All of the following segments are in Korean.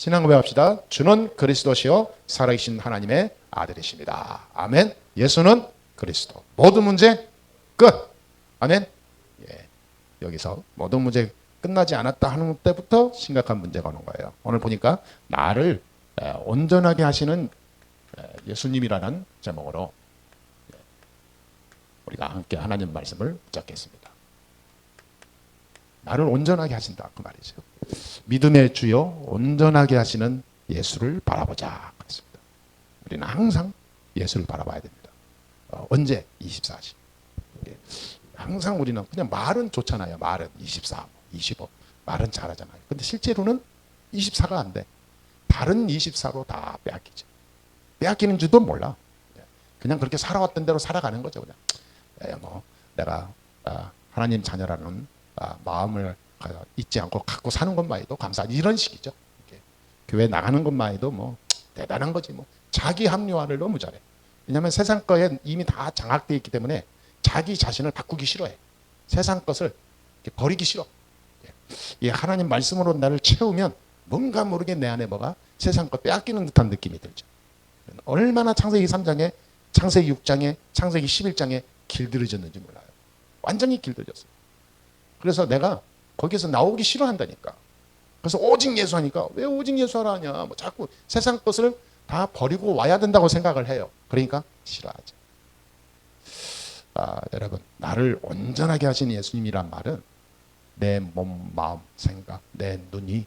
신앙 고백합시다. 주는 그리스도시요 살아계신 하나님의 아들이십니다. 아멘. 예수는 그리스도. 모든 문제 끝. 아멘. 예. 여기서 모든 문제 끝나지 않았다 하는 때부터 심각한 문제가 오는 거예요. 오늘 보니까 나를 온전하게 하시는 예수님이라는 제목으로 우리가 함께 하나님 말씀을 붙잡겠습니다. 나를 온전하게 하신다 그 말이죠. 믿음의 주요 온전하게 하시는 예수를 바라보자 그랬습니다. 우리는 항상 예수를 바라봐야 됩니다. 언제? 24시. 항상 우리는 그냥 말은 좋잖아요. 말은 24, 25 말은 잘하잖아요. 근데 실제로는 24가 안 돼. 다른 24로 다 빼앗기죠. 빼앗기는 줄도 몰라. 그냥 그렇게 살아왔던 대로 살아가는 거죠. 그냥 내가 하나님 자녀라는 마음을 잊지 않고 갖고 사는 것만 해도 감사하지, 이런 식이죠. 이렇게. 교회 나가는 것만 해도 대단한 거지. 자기 합리화를 너무 잘해. 왜냐하면 세상 거에 이미 다 장악되어 있기 때문에 자기 자신을 바꾸기 싫어해. 세상 것을 버리기 싫어. 이 하나님 말씀으로 나를 채우면 뭔가 모르게 내 안에 뭐가 세상 거 빼앗기는 듯한 느낌이 들죠. 얼마나 창세기 3장에 창세기 6장에 창세기 11장에 길들여졌는지 몰라요. 완전히 길들여졌어요. 그래서 내가 거기서 나오기 싫어한다니까. 그래서 오직 예수하니까 왜 오직 예수하라 하냐. 자꾸 세상 것을 다 버리고 와야 된다고 생각을 해요. 그러니까 싫어하죠. 여러분, 나를 온전하게 하신 예수님이란 말은 내 몸, 마음, 생각, 내 눈이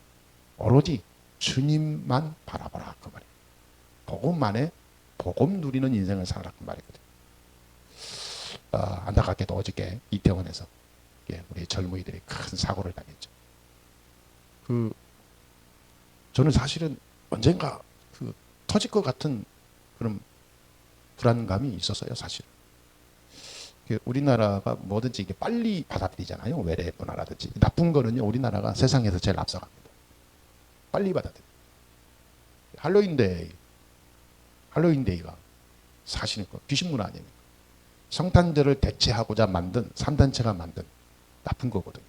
오로지 주님만 바라보라 그 말이에요. 복음만에 복음 누리는 인생을 살아라 그 말이거든요. 안타깝게도 어저께 이태원에서 우리 젊은이들이 큰 사고를 당했죠. 저는 사실은 언젠가 터질 것 같은 그런 불안감이 있었어요, 사실. 우리나라가 뭐든지 이게 빨리 받아들이잖아요. 외래 문화라든지. 나쁜 거는요, 우리나라가 세상에서 제일 앞서갑니다. 빨리 받아들여요. 할로윈데이가 사실은 귀신 문화 아닙니까? 성탄절을 대체하고자 만든 3단체가 만든 나쁜 거거든요.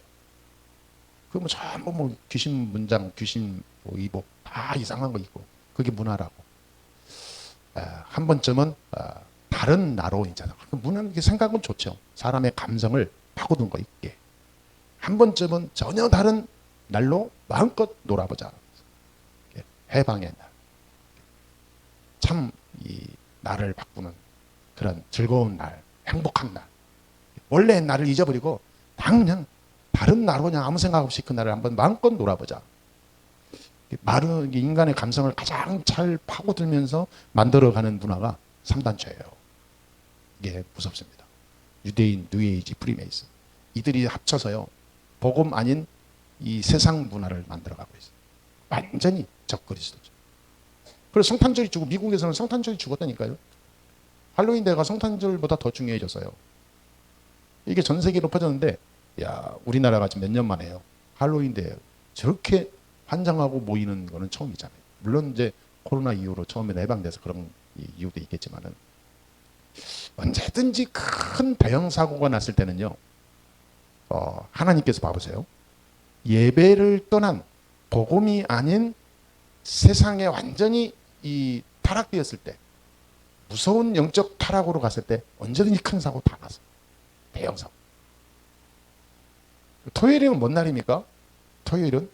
전부 귀신 문장, 귀신 의복 다 이상한 거 있고 그게 문화라고. 한 번쯤은 다른 나로 있잖아. 문화는 생각은 좋죠. 사람의 감성을 파고든 거 있게. 한 번쯤은 전혀 다른 날로 마음껏 놀아보자. 해방의 날. 참 이 나를 바꾸는 그런 즐거운 날, 행복한 날. 원래 날을 잊어버리고 그냥 다른 나로 그냥 아무 생각 없이 그 날을 한번 마음껏 놀아보자. 말은 인간의 감성을 가장 잘 파고들면서 만들어가는 문화가 3단체예요. 이게 무섭습니다. 유대인, 뉴에이지, 프리메이슨 이들이 합쳐서요 복음 아닌 이 세상 문화를 만들어가고 있어요. 완전히 적그리스도죠. 그래서 성탄절이 죽고 미국에서는 성탄절이 죽었다니까요. 할로윈데이가 성탄절보다 더 중요해졌어요. 이게 전 세계로 퍼졌는데 우리나라가 지금 몇 년 만에요. 할로윈데이 저렇게 환장하고 모이는 거는 처음이잖아요. 물론 이제 코로나 이후로 처음에 해방돼서 그런 이유도 있겠지만은 언제든지 큰 대형 사고가 났을 때는요. 하나님께서 봐보세요. 예배를 떠난 복음이 아닌 세상에 완전히 타락되었을 때, 무서운 영적 타락으로 갔을 때 언제든지 큰 사고 다 났어요. 대형 사고. 토요일은 뭔 날입니까? 토요일은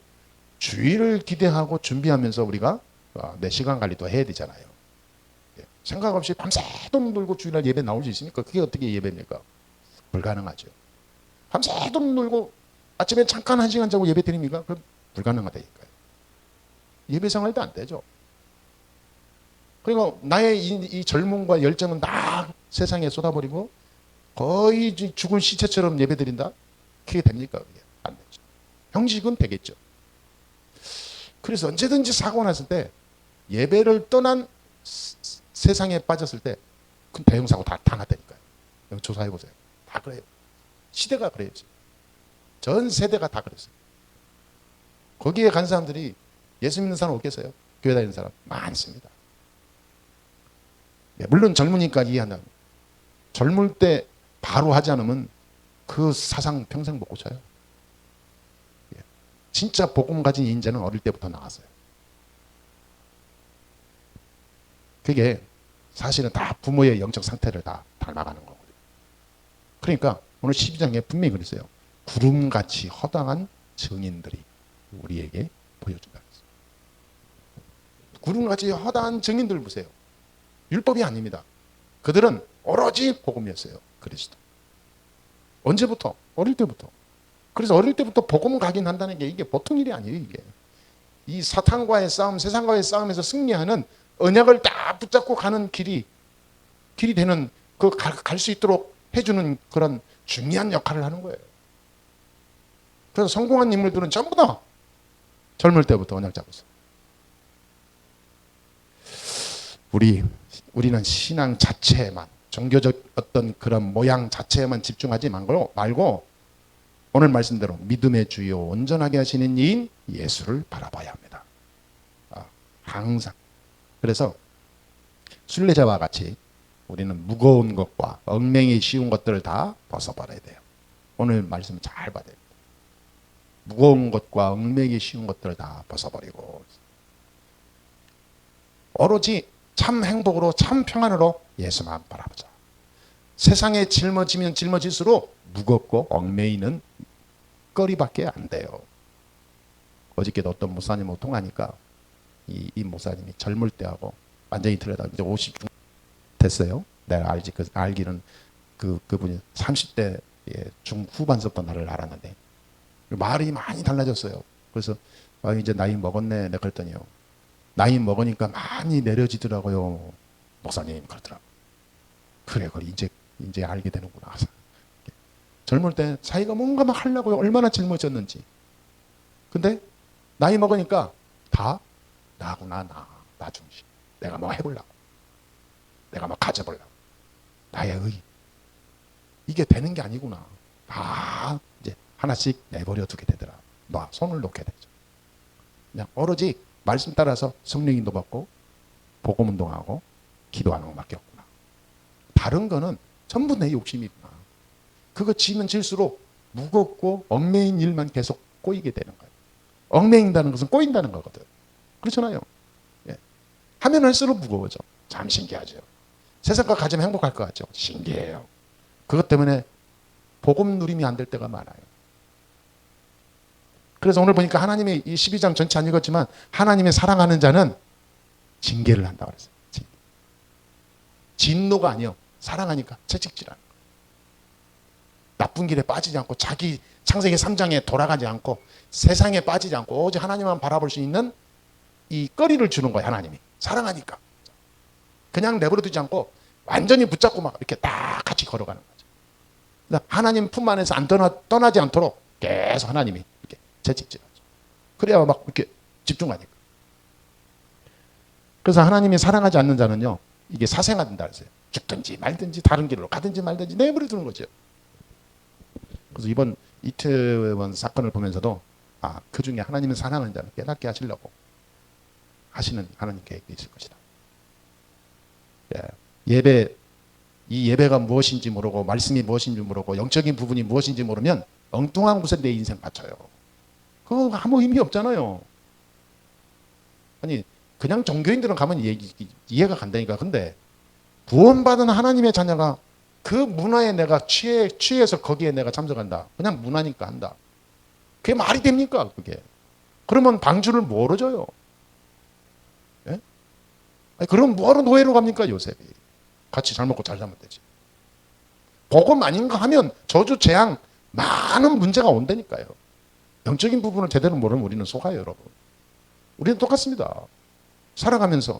주일을 기대하고 준비하면서 우리가 내 시간 관리도 해야 되잖아요. 생각 없이 밤새도록 놀고 주일날 예배 나올 수 있습니까? 그게 어떻게 예배입니까? 불가능하죠. 밤새도록 놀고 아침에 잠깐 1시간 자고 예배 드립니까? 그럼 불가능하다니까요. 예배 생활도 안 되죠. 그리고 나의 이 젊음과 열정은 다 세상에 쏟아버리고 거의 죽은 시체처럼 예배 드린다? 그게 됩니까? 그게 안 되죠. 형식은 되겠죠. 그래서 언제든지 사고가 났을 때 예배를 떠난 세상에 빠졌을 때 큰 대형 사고 다 났다니까요. 조사해 보세요. 다 그래요. 시대가 그래요. 전 세대가 다 그랬어요. 거기에 간 사람들이 예수 믿는 사람 없겠어요? 교회 다니는 사람 많습니다. 물론 젊으니까 이해한다. 젊을 때 바로 하지 않으면 그 사상 평생 못 고쳐요. 진짜 복음 가진 인재는 어릴 때부터 나왔어요. 그게 사실은 다 부모의 영적 상태를 다 닮아가는 거거든요. 그러니까 오늘 12장에 분명히 그랬어요. 구름같이 허당한 증인들이 우리에게 보여준다. 구름같이 허다한 증인들 보세요. 율법이 아닙니다. 그들은 오로지 복음이었어요. 그리스도. 언제부터? 어릴 때부터. 그래서 어릴 때부터 복음 각인한다는 게 이게 보통 일이 아니에요. 이게 이 사탄과의 싸움, 세상과의 싸움에서 승리하는 언약을 딱 붙잡고 가는 길이 되는 그 갈 수 있도록 해주는 그런 중요한 역할을 하는 거예요. 그래서 성공한 인물들은 전부 다 젊을 때부터 언약 잡았어요. 우리는 신앙 자체에만, 종교적 어떤 그런 모양 자체에만 집중하지 말고 오늘 말씀대로 믿음의 주요 온전하게 하시는 이인 예수를 바라봐야 합니다. 항상. 그래서 순례자와 같이 우리는 무거운 것과 얽매이기 쉬운 것들을 다 벗어버려야 돼요. 오늘 말씀 잘 봐야 돼요. 무거운 것과 얽매이기 쉬운 것들을 다 벗어버리고 오로지 참 행복으로 참 평안으로 예수만 바라보자. 세상에 짊어지면 짊어질수록 무겁고 얽매이는 거리밖에 안 돼요. 어저께도 어떤 목사님하고 통하니까 이 목사님이 젊을 때하고 완전히 틀리다. 이제 50 됐어요. 내가 알기는 그분이 30대 중후반서부터 나를 알았는데 말이 많이 달라졌어요. 그래서 이제 나이 먹었네. 내가 그랬더니요. 나이 먹으니까 많이 내려지더라고요. 목사님 그러더라고요. 그래 이제 알게 되는구나. 젊을 때 자기가 뭔가 막 하려고 얼마나 짊어졌는지. 근데 나이 먹으니까 다 나구나. 나 중심. 내가 뭐 해보려고. 내가 뭐 가져보려고. 나의 의. 이게 되는 게 아니구나. 다 이제 하나씩 내버려 두게 되더라. 손을 놓게 되죠. 그냥 오로지 말씀 따라서 성령 인도받고 복음 운동하고 기도하는 것밖에 없구나. 다른 거는 전부 내 욕심이구나. 그거 지면 질수록 무겁고 얽매인 일만 계속 꼬이게 되는 거예요. 얽매인다는 것은 꼬인다는 거거든. 그렇잖아요. 예. 하면 할수록 무거워져. 참 신기하죠. 세상과 가지면 행복할 것 같죠. 신기해요. 그것 때문에 복음 누림이 안 될 때가 많아요. 그래서 오늘 보니까 하나님이 이 12장 전체 안 읽었지만 하나님의 사랑하는 자는 징계를 한다고 그랬어요. 진노가 아니요. 사랑하니까 채찍질하는 거예요. 나쁜 길에 빠지지 않고 자기 창세기 3장에 돌아가지 않고 세상에 빠지지 않고 오직 하나님만 바라볼 수 있는 이 거리를 주는 거예요. 하나님이. 사랑하니까. 그냥 내버려 두지 않고 완전히 붙잡고 막 이렇게 딱 같이 걸어가는 거죠. 그러니까 하나님 품 안에서 떠나지 않도록 계속 하나님이 이렇게 채찍질하죠. 그래야 막 이렇게 집중하니까. 그래서 하나님이 사랑하지 않는 자는요, 이게 사생화된다 그랬어요. 죽든지 말든지 다른 길로 가든지 말든지 내버려 두는 거죠. 그래서 이번 이태원 사건을 보면서도 그 중에 하나님은 사랑하는 자를 깨닫게 하시려고 하시는 하나님 계획이 있을 것이다. 이 예배가 무엇인지 모르고 말씀이 무엇인지 모르고 영적인 부분이 무엇인지 모르면 엉뚱한 곳에 내 인생 바쳐요. 그거 아무 의미 없잖아요. 아니 그냥 종교인들은 가면 이해가 간다니까. 근데 구원받은 하나님의 자녀가 그 문화에 내가 취해서 거기에 내가 참석한다. 그냥 문화니까 한다. 그게 말이 됩니까? 그게. 그러면 방주를 뭐로 줘요? 예? 아니, 그럼 뭐하러 노예로 갑니까? 요셉이. 같이 잘 먹고 잘 살면 되지. 복음 아닌가 하면 저주, 재앙, 많은 문제가 온다니까요. 영적인 부분을 제대로 모르면 우리는 속아요, 여러분. 우리는 똑같습니다. 살아가면서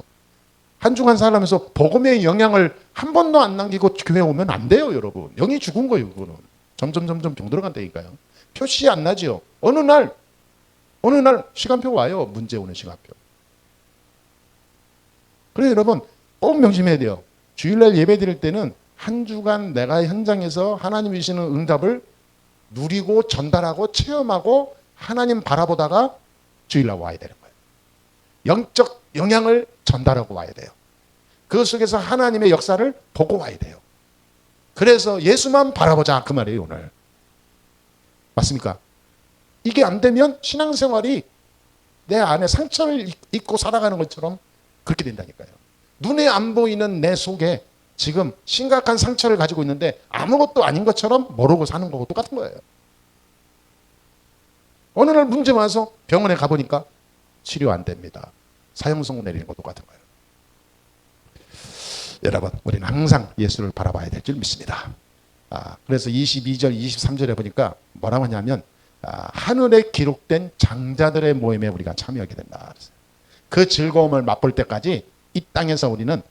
한 주간 살아가면서 복음의 영향을 한 번도 안 남기고 교회 오면 안 돼요, 여러분. 영이 죽은 거예요, 그거는. 점점 병들어간다니까요. 표시 안 나지요. 어느 날 시간표 와요. 문제 오는 시간표. 그래 여러분 꼭 명심해야 돼요. 주일날 예배 드릴 때는 한 주간 내가 현장에서 하나님이 주시는 응답을 누리고 전달하고 체험하고 하나님 바라보다가 주일날 와야 되는 거예요. 영적 영향을 전달하고 와야 돼요. 그 속에서 하나님의 역사를 보고 와야 돼요. 그래서 예수만 바라보자 그 말이에요 오늘. 맞습니까? 이게 안 되면 신앙생활이 내 안에 상처를 입고 살아가는 것처럼 그렇게 된다니까요. 눈에 안 보이는 내 속에 지금 심각한 상처를 가지고 있는데 아무것도 아닌 것처럼 모르고 사는 거고 똑같은 거예요. 어느 날 문제 와서 병원에 가보니까 치료 안 됩니다. 사형선고 내리는 거 똑같은 거예요. 여러분, 우리는 항상 예수를 바라봐야 될 줄 믿습니다. 그래서 22절, 23절에 보니까 뭐라고 하냐면 하늘에 기록된 장자들의 모임에 우리가 참여하게 된다. 그 즐거움을 맛볼 때까지 이 땅에서 우리는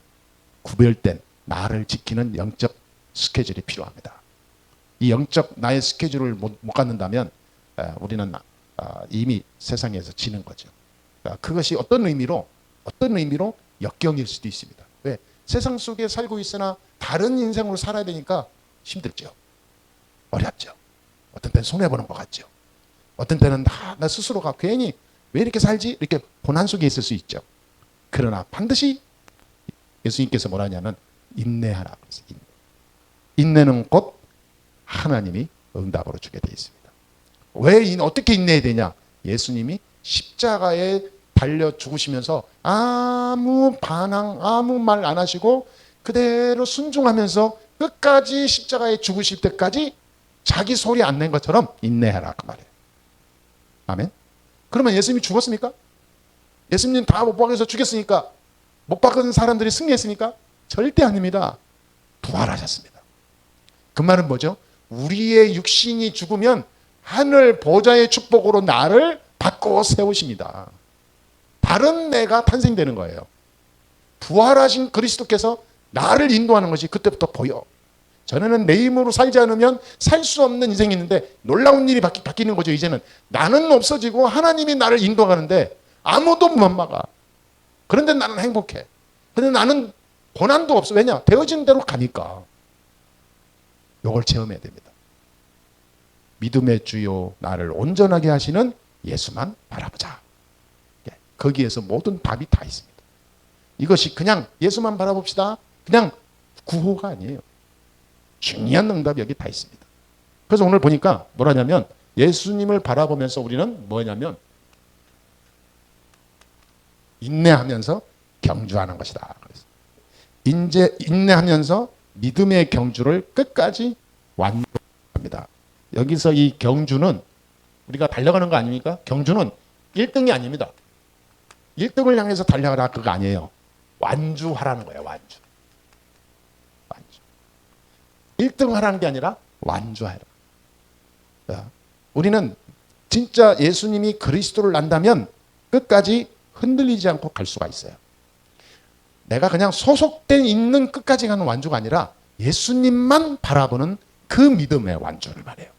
구별된 나를 지키는 영적 스케줄이 필요합니다. 이 영적 나의 스케줄을 못 갖는다면 우리는 이미 세상에서 지는 거죠. 그것이 어떤 의미로 역경일 수도 있습니다. 왜? 세상 속에 살고 있으나 다른 인생으로 살아야 되니까 힘들죠. 어렵죠. 어떤 때는 손해보는 것 같죠. 어떤 때는 나 스스로가 괜히 왜 이렇게 살지? 이렇게 고난 속에 있을 수 있죠. 그러나 반드시 예수님께서 뭐라 하냐면 인내하라. 인내는 곧 하나님이 응답으로 주게 되어 있습니다. 왜 어떻게 인내해야 되냐? 예수님이 십자가에 달려 죽으시면서 아무 반항, 아무 말 안 하시고 그대로 순종하면서 끝까지 십자가에 죽으실 때까지 자기 소리 안 낸 것처럼 인내하라 그 말이에요. 아멘. 그러면 예수님이 죽었습니까? 예수님 다 못 박아서 죽였으니까 못 박은 사람들이 승리했습니까? 절대 아닙니다. 부활하셨습니다. 그 말은 뭐죠? 우리의 육신이 죽으면 하늘 보좌의 축복으로 나를 바꿔 세우십니다. 다른 내가 탄생되는 거예요. 부활하신 그리스도께서 나를 인도하는 것이 그때부터 보여. 전에는 내 힘으로 살지 않으면 살 수 없는 인생이 있는데 놀라운 일이 바뀌는 거죠. 이제는 나는 없어지고 하나님이 나를 인도하는데 아무도 못 막아. 그런데 나는 행복해. 근데 나는 고난도 없어. 왜냐? 되어진 대로 가니까. 이걸 체험해야 됩니다. 믿음의 주요 나를 온전하게 하시는 예수만 바라보자. 거기에서 모든 답이 다 있습니다. 이것이 그냥 예수만 바라봅시다. 그냥 구호가 아니에요. 중요한 응답이 여기 다 있습니다. 그래서 오늘 보니까 뭐라냐면 예수님을 바라보면서 우리는 뭐냐면 인내하면서 경주하는 것이다. 인내하면서 믿음의 경주를 끝까지 완료합니다. 여기서 이 경주는 우리가 달려가는 거 아닙니까? 경주는 1등이 아닙니다. 1등을 향해서 달려가라 그거 아니에요. 완주하라는 거예요. 완주. 1등 하라는 게 아니라 완주하라. 우리는 진짜 예수님이 그리스도를 안다면 끝까지 흔들리지 않고 갈 수가 있어요. 내가 그냥 소속돼 있는 끝까지 가는 완주가 아니라 예수님만 바라보는 그 믿음의 완주를 말해요.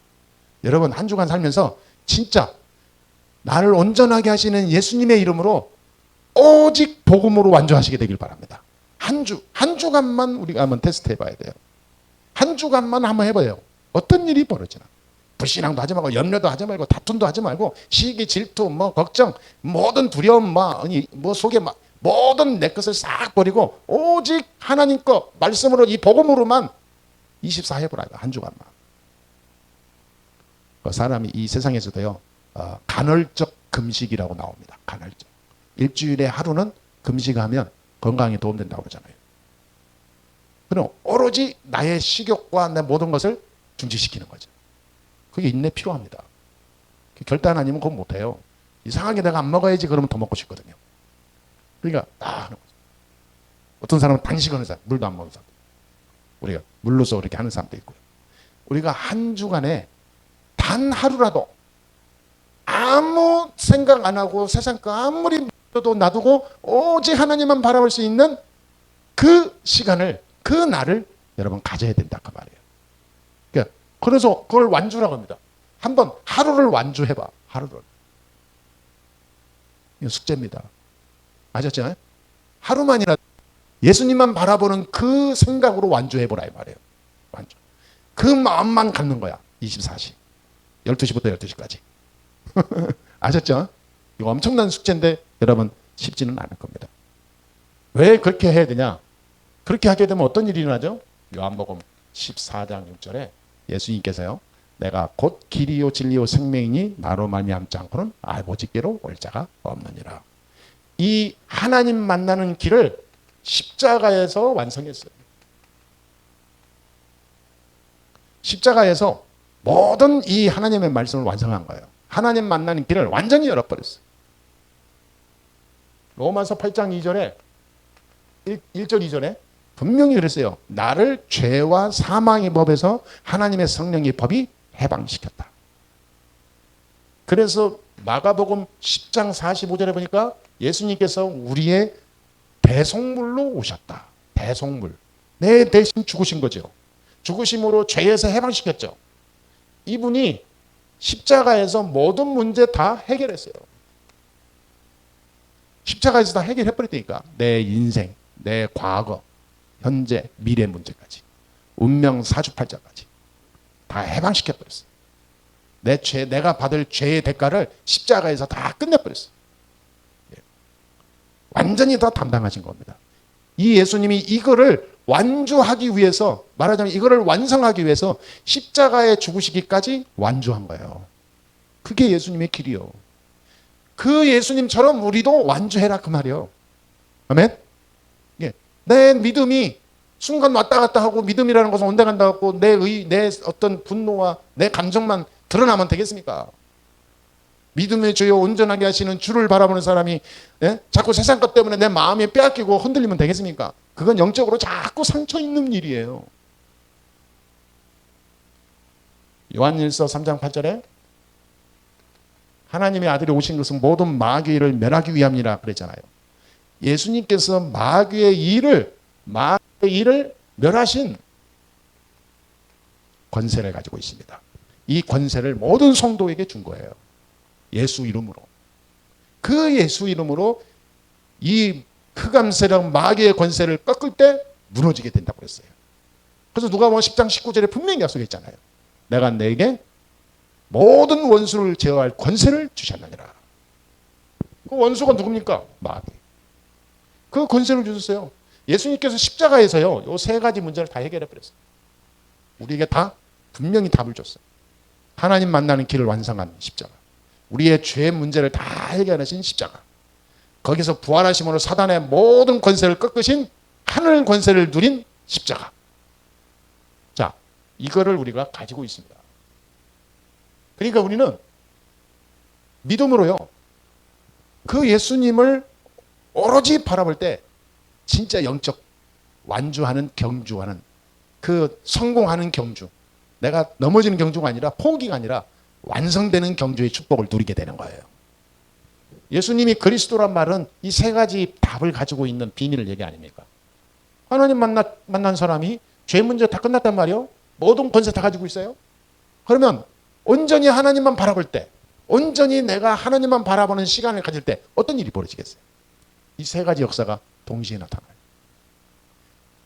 여러분 한 주간 살면서 진짜 나를 온전하게 하시는 예수님의 이름으로 오직 복음으로 완주하시게 되길 바랍니다. 한 주간만 우리가 한번 테스트 해봐야 돼요. 한 주간만 한번 해봐요. 어떤 일이 벌어지나. 불신앙도 하지 말고 염려도 하지 말고 다툼도 하지 말고 시기 질투 걱정 모든 두려움 속에 모든 내 것을 싹 버리고 오직 하나님 거 말씀으로 이 복음으로만 24 해보라. 한 주간만. 사람이 이 세상에서도요 간헐적 금식이라고 나옵니다. 간헐적. 일주일에 하루는 금식하면 건강에 도움된다고 그러잖아요. 그럼 오로지 나의 식욕과 내 모든 것을 중지시키는 거죠. 그게 인내 필요합니다. 결단 아니면 그건 못해요. 이상하게 내가 안 먹어야지 그러면 더 먹고 싶거든요. 그러니까 하는 거죠. 어떤 사람은 단식하는 사람, 물도 안 먹는 사람. 우리가 물로서 그렇게 하는 사람도 있고요. 우리가 한 주간에 단 하루라도 아무 생각 안 하고 세상 거 아무리 도 놔두고 오직 하나님만 바라볼 수 있는 그 시간을 그 날을 여러분 가져야 된다 그 말이에요. 그래서 그걸 완주라고 합니다. 한번 하루를 완주해봐. 하루를. 이거 숙제입니다. 아셨죠? 하루만이라도 예수님만 바라보는 그 생각으로 완주해보라 이 말이에요. 완주. 그 마음만 갖는 거야. 24시. 12시부터 12시까지. 아셨죠? 이거 엄청난 숙제인데 여러분 쉽지는 않을 겁니다. 왜 그렇게 해야 되냐? 그렇게 하게 되면 어떤 일이 일어나죠? 요한복음 14장 6절에 예수님께서요. 내가 곧 길이요 진리요 생명이니 나로 말미암지 않고는 아버지께로 올 자가 없느니라. 이 하나님 만나는 길을 십자가에서 완성했어요. 십자가에서 모든 이 하나님의 말씀을 완성한 거예요. 하나님 만나는 길을 완전히 열어버렸어요. 로마서 8장 2절에 1절 2절에 분명히 그랬어요. 나를 죄와 사망의 법에서 하나님의 성령의 법이 해방시켰다. 그래서 마가복음 10장 45절에 보니까 예수님께서 우리의 대속물로 오셨다. 대속물. 내 대신 죽으신 거죠. 죽으심으로 죄에서 해방시켰죠. 이분이 십자가에서 모든 문제 다 해결했어요. 십자가에서 다 해결해버렸다니까. 내 인생, 내 과거, 현재, 미래 문제까지. 운명 사주팔자까지. 다 해방시켜버렸어요. 내 죄, 내가 받을 죄의 대가를 십자가에서 다 끝내버렸어요. 완전히 다 담당하신 겁니다. 이 예수님이 이거를 완주하기 위해서, 말하자면 이거를 완성하기 위해서 십자가에 죽으시기까지 완주한 거예요. 그게 예수님의 길이요. 그 예수님처럼 우리도 완주해라 그 말이에요. 아멘? 예. 내 믿음이 순간 왔다 갔다 하고 믿음이라는 것은 온데간다 하고 내 어떤 분노와 내 감정만 드러나면 되겠습니까? 믿음의 주여 온전하게 하시는 주를 바라보는 사람이 자꾸 세상 것 때문에 내 마음이 빼앗기고 흔들리면 되겠습니까? 그건 영적으로 자꾸 상처 있는 일이에요. 요한일서 3장 8절에 하나님의 아들이 오신 것은 모든 마귀를 멸하기 위함이라 그랬잖아요. 예수님께서 마귀의 일을 멸하신 권세를 가지고 있습니다. 이 권세를 모든 성도에게 준 거예요. 예수 이름으로. 그 예수 이름으로 이 흑암세력 마귀의 권세를 꺾을 때 무너지게 된다고 그랬어요. 그래서 누가복음 10장 19절에 분명히 약속했잖아요. 내가 너에게 모든 원수를 제어할 권세를 주셨느니라. 그 원수가 누굽니까? 마귀. 그 권세를 주셨어요. 예수님께서 십자가에서요, 요 세 가지 문제를 다 해결해 버렸어요. 우리에게 다 분명히 답을 줬어요. 하나님 만나는 길을 완성한 십자가. 우리의 죄 문제를 다 해결하신 십자가. 거기서 부활하심으로 사단의 모든 권세를 꺾으신 하늘 권세를 누린 십자가. 자, 이거를 우리가 가지고 있습니다. 그러니까 우리는 믿음으로요, 그 예수님을 오로지 바라볼 때 진짜 영적 완주하는 경주하는 그 성공하는 경주, 내가 넘어지는 경주가 아니라 포기가 아니라 완성되는 경주의 축복을 누리게 되는 거예요. 예수님이 그리스도란 말은 이 세 가지 답을 가지고 있는 비밀을 얘기 아닙니까? 하나님 만난 사람이 죄 문제 다 끝났단 말이에요. 모든 권세 다 가지고 있어요. 그러면 온전히 하나님만 바라볼 때, 온전히 내가 하나님만 바라보는 시간을 가질 때 어떤 일이 벌어지겠어요? 이 세 가지 역사가 동시에 나타나요.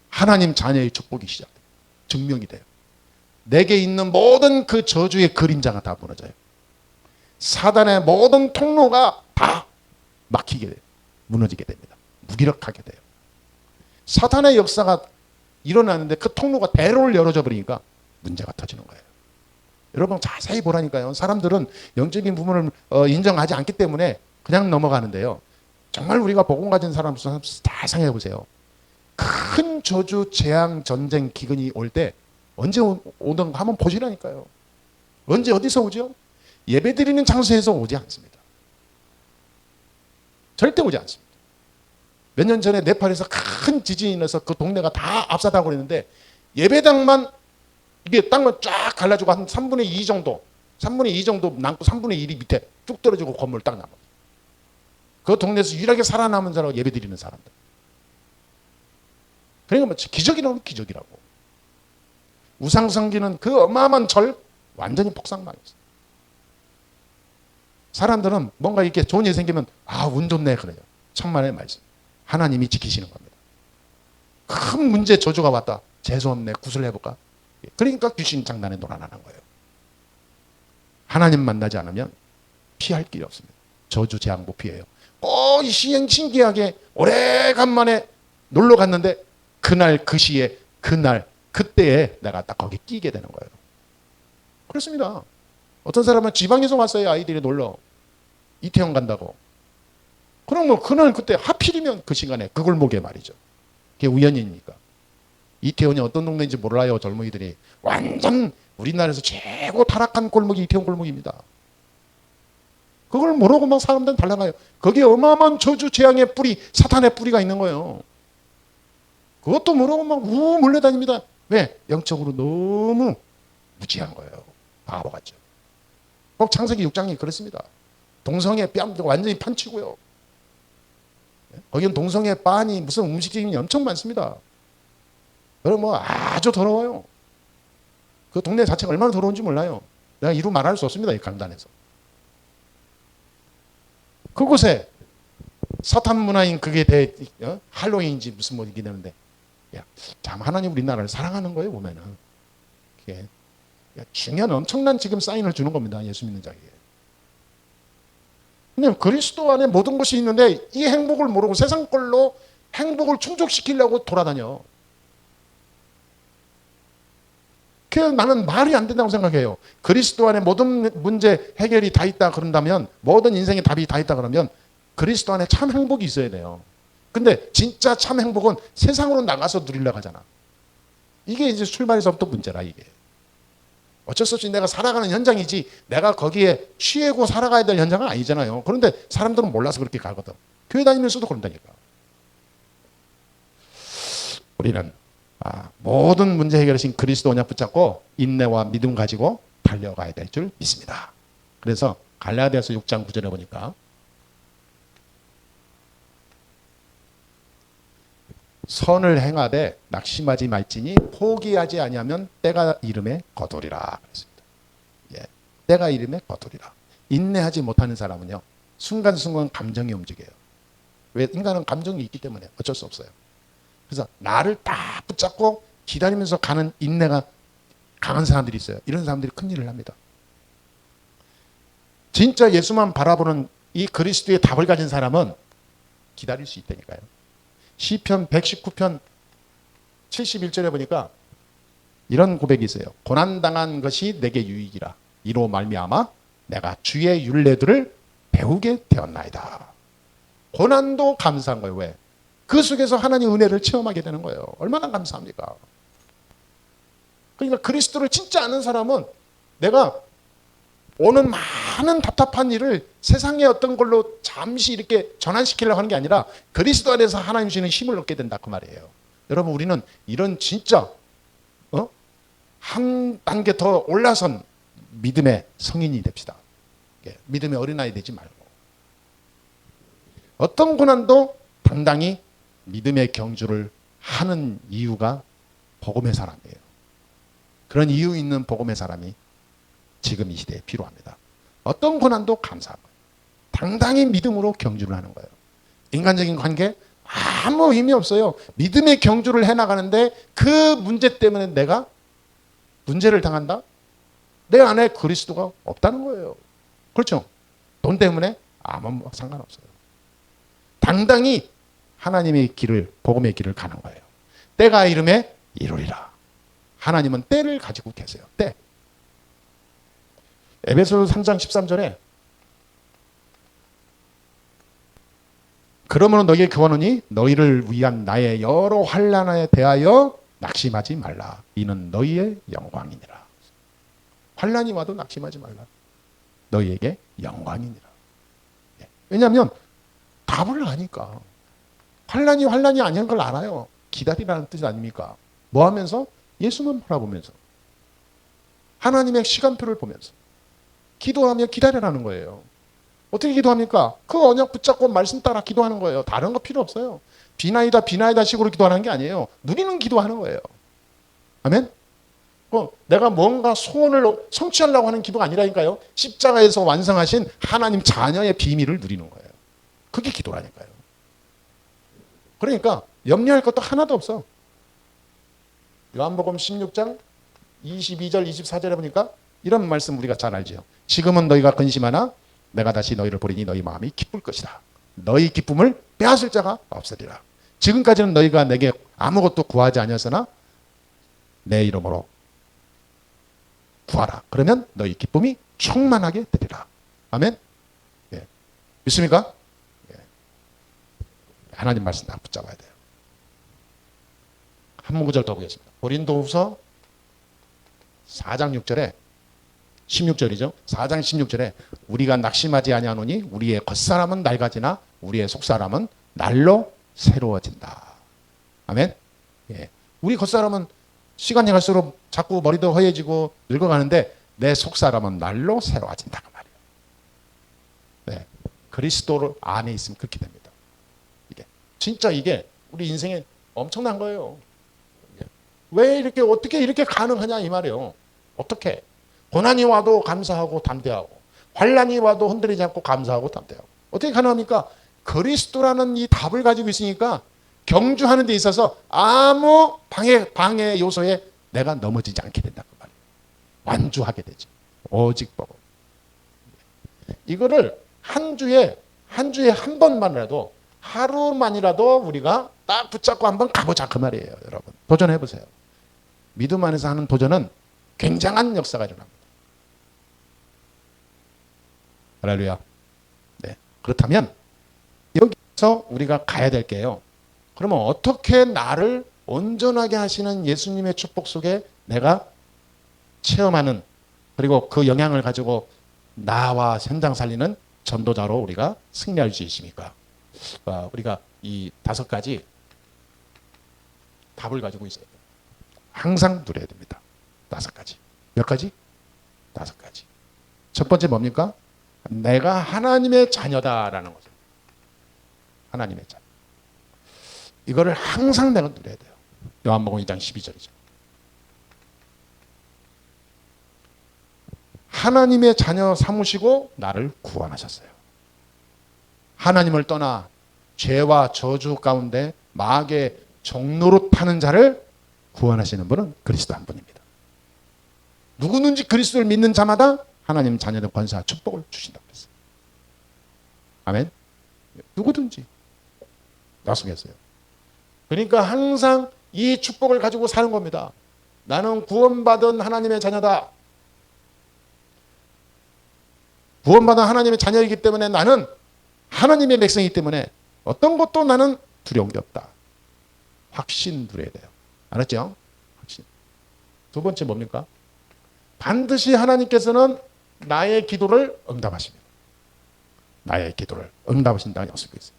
하나님 자녀의 축복이 시작돼요. 증명이 돼요. 내게 있는 모든 그 저주의 그림자가 다 무너져요. 사단의 모든 통로가 다 막히게 돼요. 무너지게 됩니다. 무기력하게 돼요. 사탄의 역사가 일어나는데 그 통로가 대로를 열어줘 버리니까 문제가 터지는 거예요. 여러분 자세히 보라니까요. 사람들은 영적인 부분을 인정하지 않기 때문에 그냥 넘어가는데요. 정말 우리가 복음 가진 사람들 다 생각해 보세요. 큰 저주, 재앙, 전쟁, 기근이 올 때 언제 오든 한번 보시라니까요. 언제 어디서 오죠? 예배드리는 장소에서 오지 않습니다. 절대 오지 않습니다. 몇 년 전에 네팔에서 큰 지진이 나서 그 동네가 다 압사당하고 그랬는데 예배당만 이게 땅을 쫙 갈라지고 한 3분의 2 정도 남고 3분의 1이 밑에 뚝 떨어지고 건물 딱 남아요. 그 동네에서 유일하게 살아남은 사람은 예배드리는 사람들. 그러니까 뭐 기적이라고 기적이라고. 우상성기는 그 어마어마한 절 완전히 폭삭망했어요. 사람들은 뭔가 이렇게 좋은 일이 생기면 운 좋네 그래요. 천만의 말씀. 하나님이 지키시는 겁니다. 큰 문제 저주가 왔다. 재수없네. 구슬해볼까? 그러니까 귀신 장난에 놀아나는 거예요. 하나님 만나지 않으면 피할 길이 없습니다. 저주 재앙 못 피해요. 신기하게 오래간만에 놀러 갔는데 그날 그 시에 그날 그때에 내가 딱 거기 끼게 되는 거예요. 그렇습니다. 어떤 사람은 지방에서 왔어요. 아이들이 놀러 이태원 간다고. 그럼 뭐 그날 그때 하필이면 그 시간에 그 골목에 말이죠. 그게 우연입니까? 이태원이 어떤 동네인지 몰라요. 젊은이들이. 완전 우리나라에서 최고 타락한 골목이 이태원 골목입니다. 그걸 모르고 막 사람들은 달려가요. 거기에 어마어마한 저주 재앙의 뿌리, 사탄의 뿌리가 있는 거예요. 그것도 모르고 막 몰려다닙니다. 왜? 영적으로 너무 무지한 거예요. 바보 같죠. 꼭 창세기 6장이 그렇습니다. 동성애 뺨 완전히 판치고요. 거기는 동성애 빤이 무슨 음식점이 엄청 많습니다. 여러분 뭐 아주 더러워요. 그 동네 자체가 얼마나 더러운지 몰라요. 내가 이루 말할 수 없습니다. 이 강단에서. 그곳에 사탄 문화인 그게 할로윈인지 무슨 뭐 이게 되는데, 야, 참 하나님 우리나라를 사랑하는 거예요 보면은. 그게 중요한 엄청난 지금 사인을 주는 겁니다. 예수 믿는 자에게. 근데 그리스도 안에 모든 것이 있는데 이 행복을 모르고 세상 걸로 행복을 충족시키려고 돌아다녀. 그래서 나는 말이 안 된다고 생각해요. 그리스도 안에 모든 문제 해결이 다 있다 그런다면, 모든 인생의 답이 다 있다 그러면 그리스도 안에 참 행복이 있어야 돼요. 근데 진짜 참 행복은 세상으로 나가서 누리려고 하잖아. 이게 이제 출발에서부터 문제라 이게. 어쩔 수 없이 내가 살아가는 현장이지 내가 거기에 취하고 살아가야 될 현장은 아니잖아요. 그런데 사람들은 몰라서 그렇게 가거든. 교회 다니면서도 그런다니까. 우리는 모든 문제 해결하신 그리스도 언약 붙잡고 인내와 믿음 가지고 달려가야 될 줄 믿습니다. 그래서 갈라디아서 6장 9절에 보니까 선을 행하되 낙심하지 말지니 포기하지 아니하면 때가 이름에 거두리라 그랬습니다. 예, 때가 이름에 거두리라. 인내하지 못하는 사람은요, 순간순간 감정이 움직여요. 왜? 인간은 감정이 있기 때문에 어쩔 수 없어요. 그래서 나를 딱 붙잡고 기다리면서 가는 인내가 강한 사람들이 있어요. 이런 사람들이 큰일을 합니다. 진짜 예수만 바라보는 이 그리스도의 답을 가진 사람은 기다릴 수 있다니까요. 시편 119편 71절에 보니까 이런 고백이 있어요. 고난당한 것이 내게 유익이라. 이로 말미암아 내가 주의 율례들을 배우게 되었나이다. 고난도 감사한 거예요. 왜? 그 속에서 하나님 은혜를 체험하게 되는 거예요. 얼마나 감사합니까? 그러니까 그리스도를 진짜 아는 사람은 내가 오는 많은 답답한 일을 세상의 어떤 걸로 잠시 이렇게 전환시키려고 하는 게 아니라 그리스도 안에서 하나님 주시는 힘을 얻게 된다 그 말이에요. 여러분 우리는 이런 진짜 한 단계 더 올라선 믿음의 성인이 됩시다. 믿음의 어린아이 되지 말고 어떤 고난도 당당히 믿음의 경주를 하는 이유가 복음의 사람이에요. 그런 이유 있는 복음의 사람이 지금 이 시대에 필요합니다. 어떤 고난도 감사한 거예요. 당당히 믿음으로 경주를 하는 거예요. 인간적인 관계 아무 의미 없어요. 믿음의 경주를 해나가는데 그 문제 때문에 내가 문제를 당한다? 내 안에 그리스도가 없다는 거예요. 그렇죠? 돈 때문에 아무 상관없어요. 당당히 하나님의 길을, 복음의 길을 가는 거예요. 때가 이름에 이루리라. 하나님은 때를 가지고 계세요. 때. 에베소서 3장 13절에 그러므로 너희에게 구하노니 너희를 위한 나의 여러 환난에 대하여 낙심하지 말라. 이는 너희의 영광이니라. 환난이 와도 낙심하지 말라. 너희에게 영광이니라. 왜냐하면 답을 아니까. 환난이 아닌 걸 알아요. 기다리라는 뜻 아닙니까? 뭐 하면서? 예수만 바라보면서. 하나님의 시간표를 보면서. 기도하며 기다려라는 거예요. 어떻게 기도합니까? 그 언약 붙잡고 말씀 따라 기도하는 거예요. 다른 거 필요 없어요. 비나이다 식으로 기도하는 게 아니에요. 누리는 기도하는 거예요. 아멘? 내가 뭔가 소원을 성취하려고 하는 기도가 아니라니까요. 십자가에서 완성하신 하나님 자녀의 비밀을 누리는 거예요. 그게 기도라니까요. 그러니까 염려할 것도 하나도 없어. 요한복음 16장 22절 24절에 보니까 이런 말씀 우리가 잘 알죠. 지금은 너희가 근심하나 내가 다시 너희를 보리니 너희 마음이 기쁠 것이다. 너희 기쁨을 빼앗을 자가 없으리라. 지금까지는 너희가 내게 아무것도 구하지 아니었으나 내 이름으로 구하라. 그러면 너희 기쁨이 충만하게 되리라. 아멘. 예. 믿습니까? 예. 하나님 말씀 다 붙잡아야 돼요. 한 구절 더 보겠습니다. 고린도후서 4장 6절에 16절이죠. 4장 16절에 우리가 낙심하지 아니하노니 우리의 겉사람은 낡아지나 우리의 속사람은 날로 새로워진다. 아멘. 예. 우리 겉사람은 시간이 갈수록 자꾸 머리도 허해지고 늙어가는데 내 속사람은 날로 새로워진다 그 말이에요. 네. 그리스도 안에 있으면 그렇게 됩니다. 이게 진짜 이게 우리 인생에 엄청난 거예요. 왜 이렇게 어떻게 이렇게 가능하냐 이 말이에요. 어떻게? 고난이 와도 감사하고 담대하고 환난이 와도 흔들리지 않고 감사하고 담대하고 어떻게 가능합니까? 그리스도라는 이 답을 가지고 있으니까 경주하는 데 있어서 아무 방해 요소에 내가 넘어지지 않게 된다 그 말이에요. 완주하게 되죠. 오직 보고 이거를 한 주에 한 번만이라도 하루만이라도 우리가 딱 붙잡고 한번 가보자 그 말이에요. 여러분 도전해 보세요. 믿음 안에서 하는 도전은 굉장한 역사가 일어납니다. 할렐루야. 네. 그렇다면 여기서 우리가 가야 될 게요. 그러면 어떻게 나를 온전하게 하시는 예수님의 축복 속에 내가 체험하는 그리고 그 영향을 가지고 나와 현장 살리는 전도자로 우리가 승리할 수 있습니까? 우리가 이 5가지 답을 가지고 있어요. 항상 누려야 됩니다. 5가지. 몇 가지? 5가지. 첫 번째 뭡니까? 내가 하나님의 자녀다라는 거죠. 하나님의 자녀. 이거를 항상 내가 누려야 돼요. 요한복음 2장 12절이죠. 하나님의 자녀 삼으시고 나를 구원하셨어요. 하나님을 떠나 죄와 저주 가운데 마귀의 종로로 타는 자를 구원하시는 분은 그리스도 한 분입니다. 누구든지 그리스도를 믿는 자마다 하나님 자녀된 권세와 축복을 주신다고 그랬어요. 아멘. 누구든지 약속했어요. 그러니까 항상 이 축복을 가지고 사는 겁니다. 나는 구원받은 하나님의 자녀다. 구원받은 하나님의 자녀이기 때문에 나는 하나님의 백성이기 때문에 어떤 것도 나는 두려운 게 없다. 확신 누려야 돼요. 알았죠? 확신. 두 번째 뭡니까? 반드시 하나님께서는 나의 기도를 응답하십니다. 나의 기도를 응답하신다는 약속이 있어요.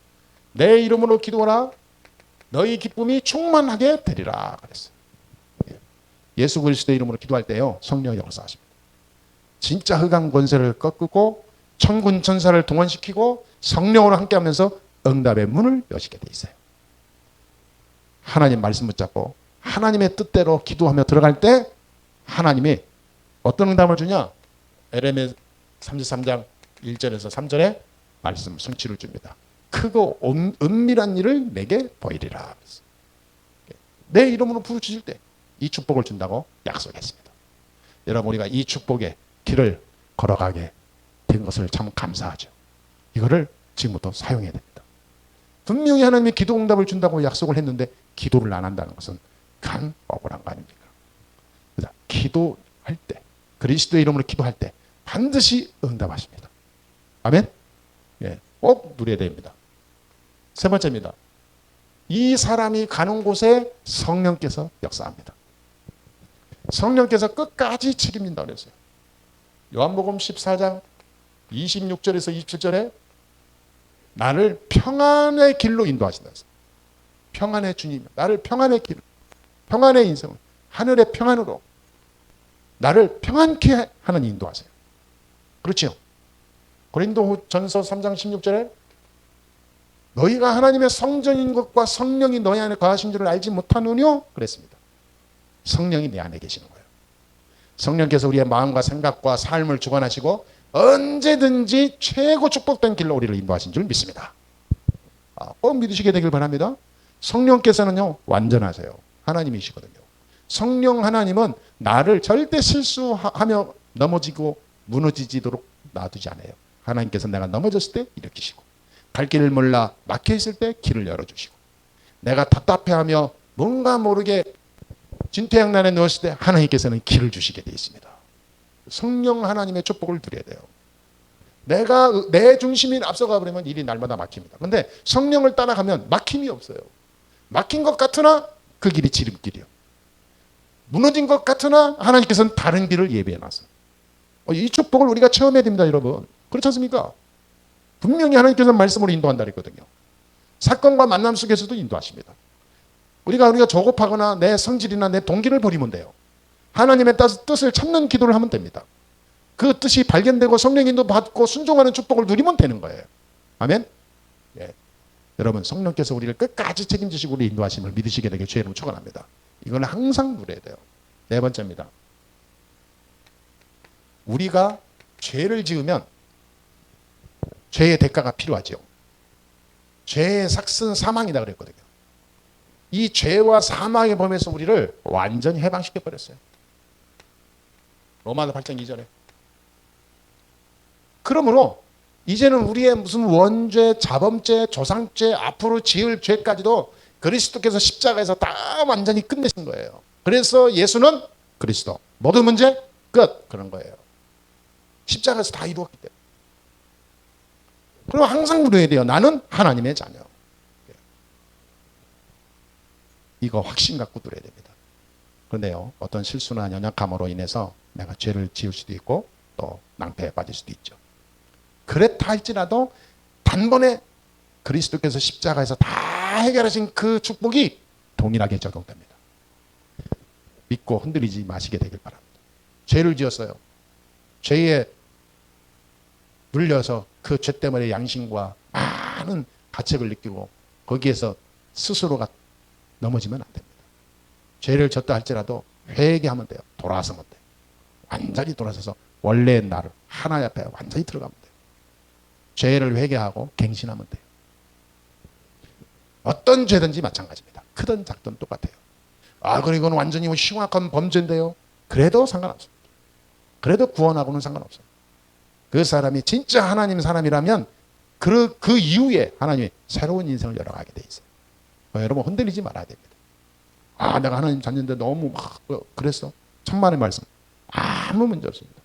내 이름으로 기도하라. 너희 기쁨이 충만하게 되리라 그랬어요. 예수 그리스도의 이름으로 기도할 때요. 성령이 역사하십니다. 진짜 흑암 권세를 꺾고 천군 천사를 동원시키고 성령으로 함께하면서 응답의 문을 여시게 돼 있어요. 하나님 말씀 붙잡고 하나님의 뜻대로 기도하며 들어갈 때 하나님이 어떤 응답을 주냐? 에레미야 33장 1절에서 3절에 말씀 성취를 줍니다. 크고 은밀한 일을 내게 보이리라. 내 이름으로 부르짖을 때 이 축복을 준다고 약속했습니다. 여러분 우리가 이 축복의 길을 걸어가게 된 것을 참 감사하죠. 이거를 지금부터 사용해야 됩니다. 분명히 하나님이 기도 응답을 준다고 약속을 했는데 기도를 안 한다는 것은 간 억울한 거 아닙니까? 그래서 기도할 때 그리스도의 이름으로 기도할 때 반드시 응답하십니다. 아멘? 예, 꼭 누려야 됩니다. 세 번째입니다. 이 사람이 가는 곳에 성령께서 역사합니다. 성령께서 끝까지 책임진다고 그랬어요. 요한복음 14장 26절에서 27절에 나를 평안의 길로 인도하신다. 평안의 주님, 나를 평안의 길, 평안의 인생을 하늘의 평안으로 나를 평안케 하는 인도하세요. 그렇죠? 고린도전서 3장 16절에 너희가 하나님의 성전인 것과 성령이 너희 안에 거하신 줄을 알지 못하느뇨? 그랬습니다. 성령이 내 안에 계시는 거예요. 성령께서 우리의 마음과 생각과 삶을 주관하시고 언제든지 최고 축복된 길로 우리를 인도하신 줄 믿습니다. 꼭 믿으시게 되길 바랍니다. 성령께서는요 완전하세요. 하나님이시거든요. 성령 하나님은 나를 절대 실수하며 넘어지고 무너지도록 놔두지 않아요. 하나님께서 내가 넘어졌을 때 일으키시고 갈 길을 몰라 막혀있을 때 길을 열어주시고 내가 답답해하며 뭔가 모르게 진퇴양난에 누웠을 때 하나님께서는 길을 주시게 되어 있습니다. 성령 하나님의 축복을 드려야 돼요. 내가 내 중심이 앞서가 버리면 일이 날마다 막힙니다. 그런데 성령을 따라가면 막힘이 없어요. 막힌 것 같으나 그 길이 지름길이요. 무너진 것 같으나 하나님께서는 다른 길을 예비해 놨어요. 이 축복을 우리가 체험해야 됩니다, 여러분. 그렇지 않습니까? 분명히 하나님께서는 말씀으로 인도한다 그랬거든요. 사건과 만남 속에서도 인도하십니다. 우리가 조급하거나 내 성질이나 내 동기를 버리면 돼요. 하나님의 뜻을 참는 기도를 하면 됩니다. 그 뜻이 발견되고 성령 인도 받고 순종하는 축복을 누리면 되는 거예요. 아멘? 예. 여러분, 성령께서 우리를 끝까지 책임지시고 우리 인도하심을 믿으시게 되길 주의 이름으로 축원합니다. 이건 항상 누려야 돼요. 네 번째입니다. 우리가 죄를 지으면 죄의 대가가 필요하죠. 죄의 삭은 사망이다 그랬거든요. 이 죄와 사망의 범에서 우리를 완전히 해방시켜 버렸어요. 로마서 8장 2절에. 그러므로 이제는 우리의 무슨 원죄, 자범죄, 조상죄, 앞으로 지을 죄까지도 그리스도께서 십자가에서 다 완전히 끝내신 거예요. 그래서 예수는 그리스도. 모든 문제 끝. 그런 거예요. 십자가에서 다 이루었기 때문에. 그럼 항상 누려야 돼요. 나는 하나님의 자녀. 이거 확신 갖고 누려야 됩니다. 그런데요, 어떤 실수나 연약함으로 인해서 내가 죄를 지을 수도 있고 또 낭패에 빠질 수도 있죠. 그렇다 할지라도 단번에 그리스도께서 십자가에서 다 해결하신 그 축복이 동일하게 적용됩니다. 믿고 흔들리지 마시게 되길 바랍니다. 죄를 지었어요. 죄에 물려서 그 죄 때문에 양심과 많은 가책을 느끼고 거기에서 스스로가 넘어지면 안 됩니다. 죄를 졌다 할지라도 회개하면 돼요. 돌아서면 돼요. 완전히 돌아서서 원래의 나를 하나님 앞에 완전히 들어가면 돼요. 죄를 회개하고 갱신하면 돼요. 어떤 죄든지 마찬가지입니다. 크든 작든 똑같아요. 그리고 이건 완전히 심각한 범죄인데요. 그래도 상관없습니다. 그래도 구원하고는 상관없어요. 그 사람이 진짜 하나님 사람이라면 그 이후에 하나님이 새로운 인생을 열어가게 돼 있어요. 여러분 흔들리지 말아야 됩니다. 내가 하나님 자녀인데 너무 그랬어. 천만의 말씀. 아무 문제 없습니다.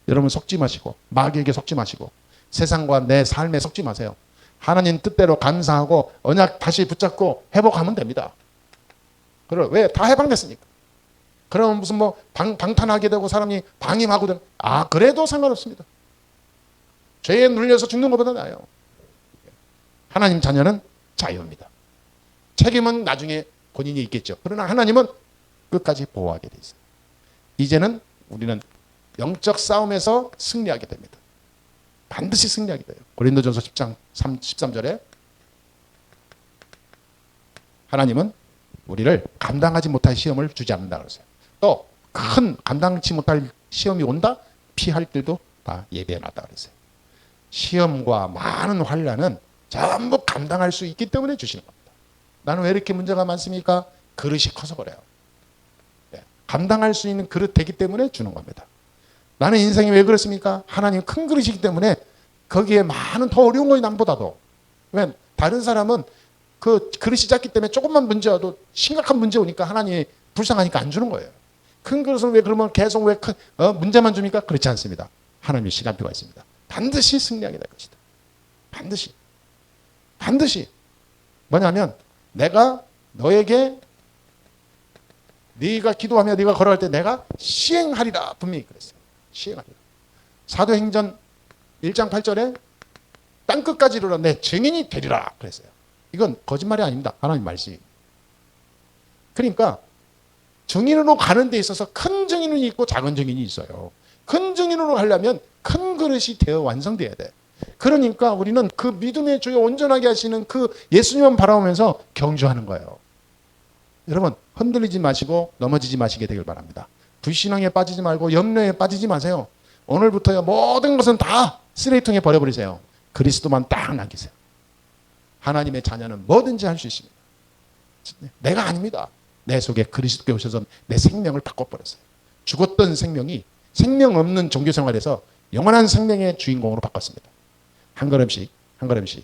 여러분 속지 마시고 마귀에게 속지 마시고 세상과 내 삶에 속지 마세요. 하나님 뜻대로 감사하고 언약 다시 붙잡고 회복하면 됩니다. 그래 왜? 다 해방됐으니까. 그러면 무슨 방탄하게 되고 사람이 방임하고 되면 그래도 상관없습니다. 죄에 눌려서 죽는 것보다 나아요. 하나님 자녀는 자유입니다. 책임은 나중에 본인이 있겠죠. 그러나 하나님은 끝까지 보호하게 돼 있어요. 이제는 우리는 영적 싸움에서 승리하게 됩니다. 반드시 승리하게 돼요. 고린도전서 10장 13절에 하나님은 우리를 감당하지 못할 시험을 주지 않는다 그랬어요. 또 큰 감당치 못할 시험이 온다 피할 길도 다 예비해 놨다 그랬어요. 시험과 많은 환난은 전부 감당할 수 있기 때문에 주시는 겁니다. 나는 왜 이렇게 문제가 많습니까? 그릇이 커서 그래요. 감당할 수 있는 그릇 되기 때문에 주는 겁니다. 나는 인생이 왜 그렇습니까? 하나님 큰 그릇이기 때문에 거기에 많은 더 어려운 거이 남보다도. 왜? 다른 사람은 그 그릇이 작기 때문에 조금만 문제 와도 심각한 문제 오니까 하나님이 불쌍하니까 안 주는 거예요. 큰 그릇은 왜 그러면 계속 왜 문제만 줍니까? 그렇지 않습니다. 하나님의 시간표가 있습니다. 반드시 승리하게 될 것이다. 반드시. 뭐냐면 내가 너에게 네가 기도하며 네가 걸어갈 때 내가 시행하리라 분명히 그랬어요. 시행하리라. 사도행전 1장 8절에 땅끝까지 이르러 내 증인이 되리라 그랬어요. 이건 거짓말이 아닙니다. 하나님 말씀. 그러니까 증인으로 가는 데 있어서 큰 증인이 있고 작은 증인이 있어요. 큰 증인으로 가려면 큰 그릇이 되어 완성돼야 돼. 그러니까 우리는 그 믿음의 주여 온전하게 하시는 그 예수님만 바라보면서 경주하는 거예요. 여러분 흔들리지 마시고 넘어지지 마시게 되길 바랍니다. 불신앙에 빠지지 말고 염려에 빠지지 마세요. 오늘부터요 모든 것은 다 쓰레기통에 버려버리세요. 그리스도만 딱 남기세요. 하나님의 자녀는 뭐든지 할 수 있습니다. 내가 아닙니다. 내 속에 그리스도께 오셔서 내 생명을 바꿔버렸어요. 죽었던 생명이 생명 없는 종교생활에서 영원한 생명의 주인공으로 바꿨습니다. 한 걸음씩 한 걸음씩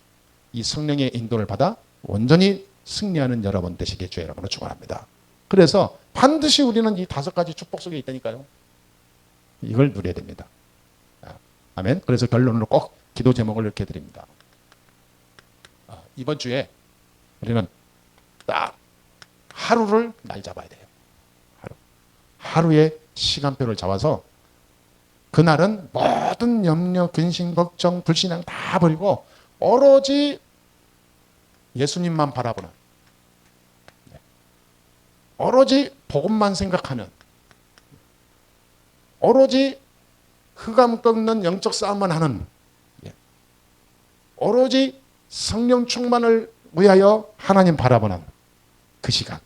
이 성령의 인도를 받아 온전히 승리하는 여러분 되시게 주의 이름으로 축원합니다. 그래서 반드시 우리는 이 5가지 축복 속에 있다니까요. 이걸 누려야 됩니다. 아멘. 그래서 결론으로 꼭 기도 제목을 이렇게 드립니다. 이번 주에 우리는 딱 하루를 날 잡아야 돼요. 하루의 시간표를 잡아서 그날은 모든 염려, 근심, 걱정, 불신앙 다 버리고 오로지 예수님만 바라보는, 오로지 복음만 생각하는, 오로지 흑암 꺾는 영적 싸움만 하는, 오로지 성령 충만을 위하여 하나님 바라보는 그 시간.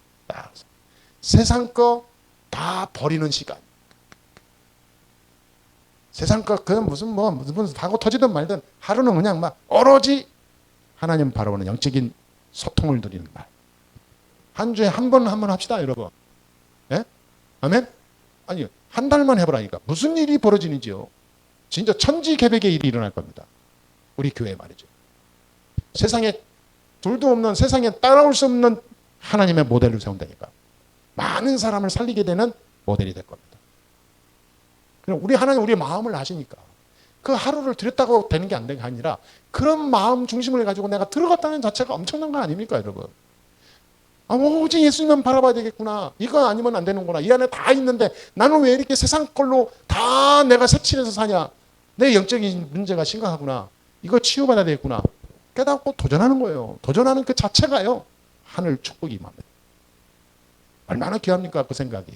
세상 거 다 버리는 시간. 세상 거 그냥 무슨 사고 터지든 말든 하루는 그냥 막 오로지 하나님 바라보는 영적인 소통을 누리는 날. 한 주에 한 번 합시다, 여러분. 예? 아멘? 아니, 한 달만 해보라니까. 무슨 일이 벌어지는지요. 진짜 천지개벽의 일이 일어날 겁니다. 우리 교회 말이죠. 세상에 둘도 없는, 세상에 따라올 수 없는 하나님의 모델을 세운다니까. 많은 사람을 살리게 되는 모델이 될 겁니다. 그럼 우리 하나님 우리의 마음을 아시니까 그 하루를 들였다고 되는 게 안 되는 게 아니라 그런 마음 중심을 가지고 내가 들어갔다는 자체가 엄청난 거 아닙니까, 여러분? 오직 예수님만 바라봐야 되겠구나. 이거 아니면 안 되는구나. 이 안에 다 있는데 나는 왜 이렇게 세상 걸로 다 내가 색칠해서 사냐. 내 영적인 문제가 심각하구나. 이거 치유받아야 되겠구나. 깨닫고 도전하는 거예요. 도전하는 그 자체가요, 하늘 축복이 임합니다. 얼마나 귀합니까, 그 생각이.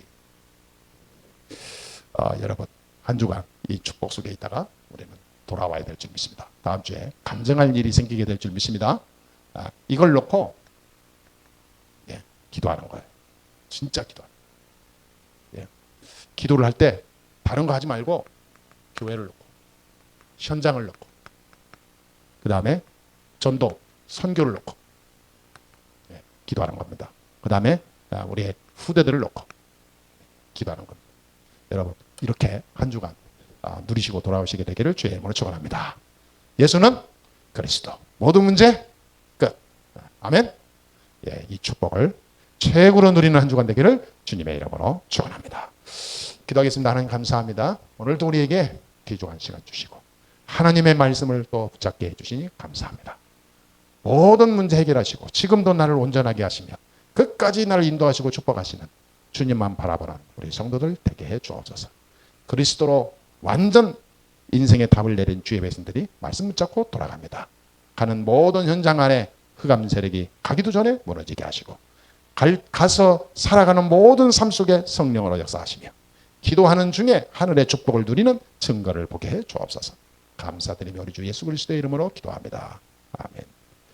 여러분, 한 주간 이 축복 속에 있다가 우리는 돌아와야 될 줄 믿습니다. 다음 주에 감정할 일이 생기게 될 줄 믿습니다. 이걸 놓고 기도하는 거예요. 진짜 기도하는 거예요. 기도를 할 때 다른 거 하지 말고 교회를 놓고, 현장을 놓고, 그 다음에 전도, 선교를 놓고 기도하는 겁니다. 그 다음에 우리의 후대들을 놓고 기도하는 겁니다. 여러분, 이렇게 한 주간 누리시고 돌아오시게 되기를 주의 이름으로 축원합니다. 예수는 그리스도. 모든 문제 끝. 아멘. 이 축복을 최고로 누리는 한 주간 되기를 주님의 이름으로 축원합니다. 기도하겠습니다. 하나님 감사합니다. 오늘도 우리에게 귀중한 시간 주시고 하나님의 말씀을 또 붙잡게 해주시니 감사합니다. 모든 문제 해결하시고 지금도 나를 온전하게 하시며 끝까지 나를 인도하시고 축복하시는 주님만 바라보는 우리 성도들 되게 해 주옵소서. 그리스도로 완전 인생의 답을 내린 주의 백성들이 말씀 붙잡고 돌아갑니다. 가는 모든 현장 안에 흑암 세력이 가기도 전에 무너지게 하시고 가서 살아가는 모든 삶 속에 성령으로 역사하시며 기도하는 중에 하늘의 축복을 누리는 증거를 보게 해 주옵소서. 감사드리며 우리 주 예수 그리스도의 이름으로 기도합니다. 아멘.